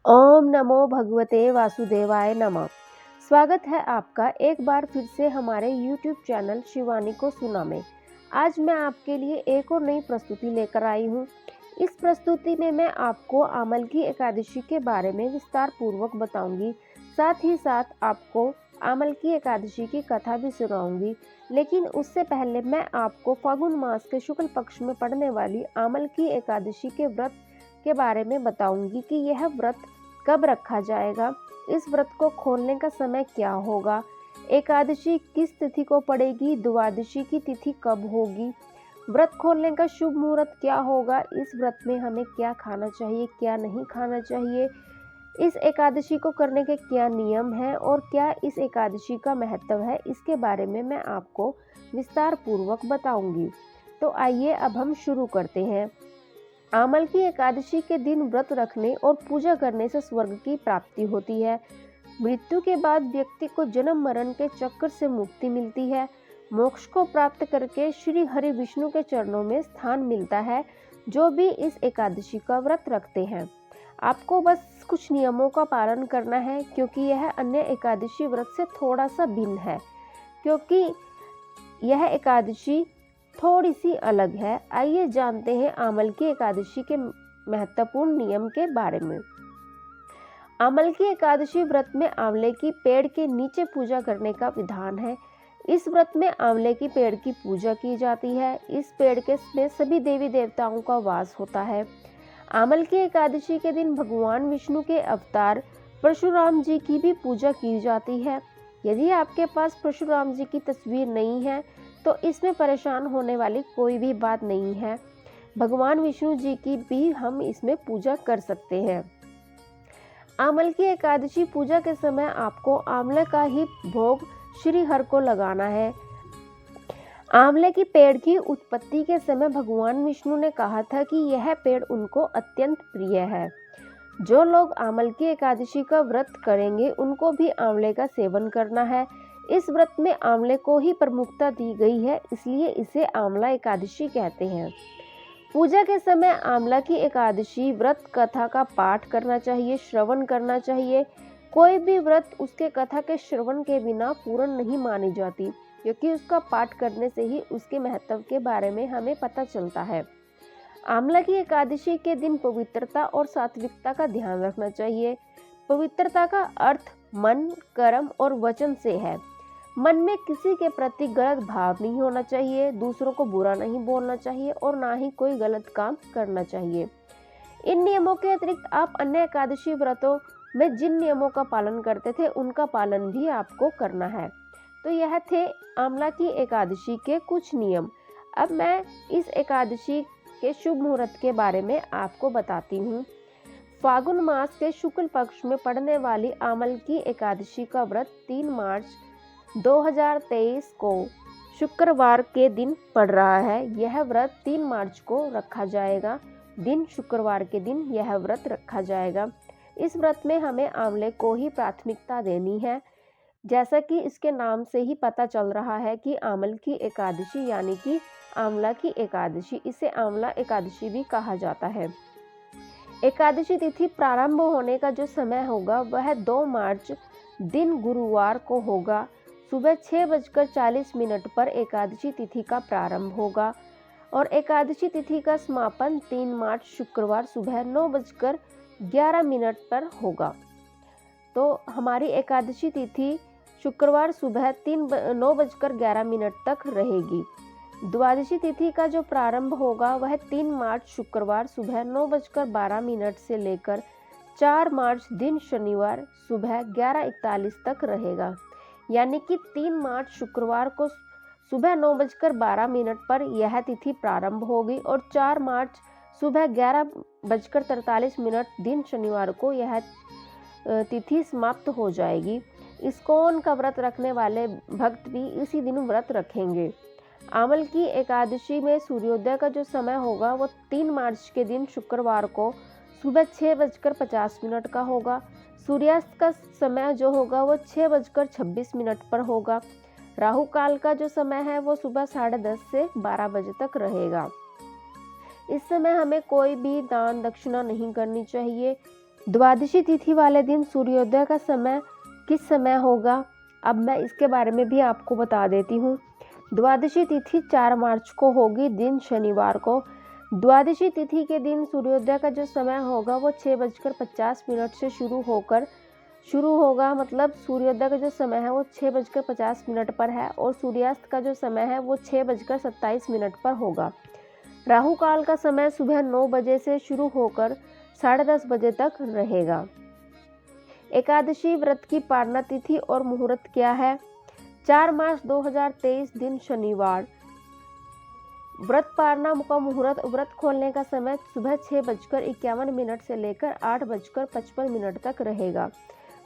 ओम नमो भगवते वासुदेवाय नमः। स्वागत है आपका एक बार फिर से हमारे YouTube चैनल शिवानी को सुना में। आज मैं आपके लिए एक और नई प्रस्तुति लेकर आई हूँ। इस प्रस्तुति में मैं आपको आमल की एकादशी के बारे में विस्तार पूर्वक बताऊंगी। साथ ही साथ आपको आमल की एकादशी की कथा भी सुनाऊंगी। लेकिन उससे पहले मैं आपको फागुन मास के शुक्ल पक्ष में पड़ने वाली आमल की एकादशी के व्रत के बारे में बताऊंगी कि यह व्रत कब रखा जाएगा, इस व्रत को खोलने का समय क्या होगा, एकादशी किस तिथि को पड़ेगी, द्वादशी की तिथि कब होगी, व्रत खोलने का शुभ मुहूर्त क्या होगा, इस व्रत में हमें क्या खाना चाहिए, क्या नहीं खाना चाहिए, इस एकादशी को करने के क्या नियम हैं और क्या इस एकादशी का महत्व है, इसके बारे में मैं आपको विस्तार पूर्वक बताऊंगी। तो आइए अब हम शुरू करते हैं। आमल की एकादशी के दिन व्रत रखने और पूजा करने से स्वर्ग की प्राप्ति होती है। मृत्यु के बाद व्यक्ति को जन्म मरण के चक्कर से मुक्ति मिलती है। मोक्ष को प्राप्त करके श्री हरि विष्णु के चरणों में स्थान मिलता है। जो भी इस एकादशी का व्रत रखते हैं, आपको बस कुछ नियमों का पालन करना है, क्योंकि यह अन्य एकादशी व्रत से थोड़ा सा भिन्न है, क्योंकि यह एकादशी थोड़ी सी अलग है। आइए जानते हैं आमल की एकादशी के महत्वपूर्ण नियम के बारे में। आमल की एकादशी व्रत में आंवले की पेड़ के नीचे पूजा करने का विधान है। इस व्रत में आंवले की पेड़ की पूजा की जाती है। इस पेड़ के में सभी देवी देवताओं का वास होता है। आमल की एकादशी के दिन भगवान विष्णु के अवतार परशुराम जी की भी पूजा की जाती है। यदि आपके पास परशुराम जी की तस्वीर नहीं है तो इसमें परेशान होने वाली कोई भी बात नहीं है। भगवान विष्णु जी की भी हम इसमें पूजा कर सकते हैं। आमल की एकादशी पूजा के समय आपको आंवले का ही भोग श्री हर को लगाना है। आंवले की पेड़ की उत्पत्ति के समय भगवान विष्णु ने कहा था कि यह पेड़ उनको अत्यंत प्रिय है। जो लोग आमल की एकादशी का व्रत करेंगे उनको भी आंवले का सेवन करना है। इस व्रत में आंवले को ही प्रमुखता दी गई है, इसलिए इसे आंवला एकादशी कहते हैं। पूजा के समय आंवला की एकादशी व्रत कथा का पाठ करना चाहिए, श्रवण करना चाहिए। कोई भी व्रत उसके कथा के श्रवण के बिना पूर्ण नहीं मानी जाती, क्योंकि उसका पाठ करने से ही उसके महत्व के बारे में हमें पता चलता है। आंवला की एकादशी के दिन पवित्रता और सात्विकता का ध्यान रखना चाहिए। पवित्रता का अर्थ मन, कर्म और वचन से है। मन में किसी के प्रति गलत भाव नहीं होना चाहिए, दूसरों को बुरा नहीं बोलना चाहिए और ना ही कोई गलत काम करना चाहिए। इन नियमों के अतिरिक्त आप अन्य एकादशी व्रतों में जिन नियमों का पालन करते थे उनका पालन भी आपको करना है। तो यह थे आंवला की एकादशी के कुछ नियम। अब मैं इस एकादशी के शुभ मुहूर्त के बारे में आपको बताती हूँ। फागुन मास के शुक्ल पक्ष में पड़ने वाली आमल की एकादशी का व्रत 3 मार्च 2023 को शुक्रवार के दिन पड़ रहा है। यह व्रत 3 मार्च को रखा जाएगा। दिन शुक्रवार के दिन यह व्रत रखा जाएगा। इस व्रत में हमें आंवले को ही प्राथमिकता देनी है। जैसा कि इसके नाम से ही पता चल रहा है कि आमल की एकादशी यानी कि आंवला की एकादशी, इसे आंवला एकादशी भी कहा जाता है। एकादशी तिथि प्रारंभ होने का जो समय होगा वह 2 मार्च दिन गुरुवार को होगा। सुबह 6:40 पर एकादशी तिथि का प्रारंभ होगा और एकादशी तिथि का समापन 3 मार्च शुक्रवार सुबह 9:11 पर होगा। तो हमारी एकादशी तिथि शुक्रवार सुबह 9:11 तक रहेगी। द्वादशी तिथि का जो प्रारंभ होगा वह 3 मार्च शुक्रवार सुबह 9:12 से लेकर 4 मार्च दिन शनिवार सुबह 11:41 तक रहेगा। यानी कि 3 मार्च शुक्रवार को सुबह 9:12 पर यह तिथि प्रारंभ होगी और 4 मार्च सुबह 11:43 दिन शनिवार को यह तिथि समाप्त हो जाएगी। इस्कॉन का व्रत रखने वाले भक्त भी इसी दिन व्रत रखेंगे। आमल की एकादशी में सूर्योदय का जो समय होगा वो 3 मार्च के दिन शुक्रवार को सुबह 6:50 का होगा। सूर्यास्त का समय जो होगा वो 6:26 पर होगा। राहु काल का जो समय है वो सुबह 10:30 से 12 बजे तक रहेगा। इस समय हमें कोई भी दान दक्षिणा नहीं करनी चाहिए। द्वादशी तिथि वाले दिन सूर्योदय का समय किस समय होगा, अब मैं इसके बारे में भी आपको बता देती हूँ। द्वादशी तिथि 4 मार्च को होगी, दिन शनिवार को। द्वादशी तिथि के दिन सूर्योदय का जो समय होगा वो 6:50 से शुरू होगा, मतलब सूर्योदय का जो समय है वो 6:50 पर है और सूर्यास्त का जो समय है वो 6:27 पर होगा। राहु काल का समय सुबह 9 बजे से शुरू होकर 10:30 बजे तक रहेगा। एकादशी व्रत की पारणा तिथि और मुहूर्त क्या है? 4 मार्च 2023 दिन शनिवार। व्रत पारणा का मुहूर्त, व्रत खोलने का समय सुबह 6:51 से लेकर 8:55 तक रहेगा।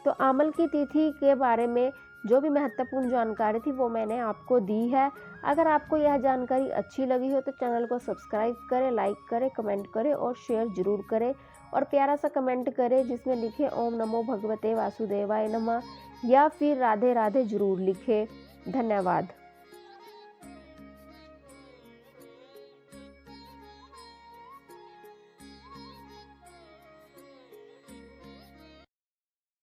तो आमल की तिथि के बारे में जो भी महत्वपूर्ण जानकारी थी वो मैंने आपको दी है। अगर आपको यह जानकारी अच्छी लगी हो तो चैनल को सब्सक्राइब करें, लाइक करें, कमेंट करें और शेयर जरूर करें और प्यारा सा कमेंट करें जिसमें लिखे ओम नमो भगवते वासुदेवाय नमः या फिर राधे राधे जरूर लिखें। धन्यवाद।